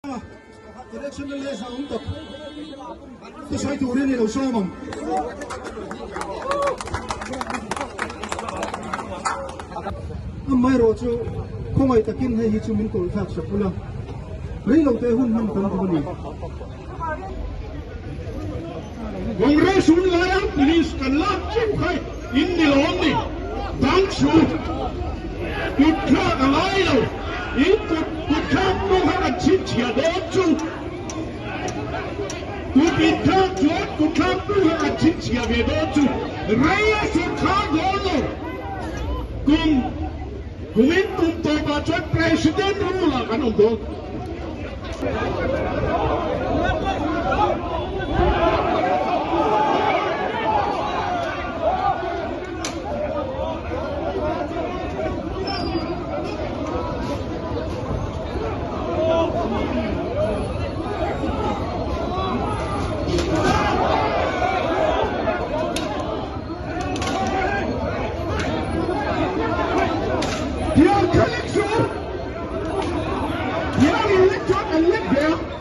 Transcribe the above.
election na lesa untuk tu sai tu rin ni lo somam amai ro chu khomai takin he hi chu min kol thak sapula rei lo te hun ham kan ko ni Congress un laya police kan lap chiu khai in ni lom ni dang chu kutra alai lo in kutra no ha chi chia do chu kutra no ha chi chia ve do chu rei su kha go lo kumin to ba chot president rula kan do They are elected and left there.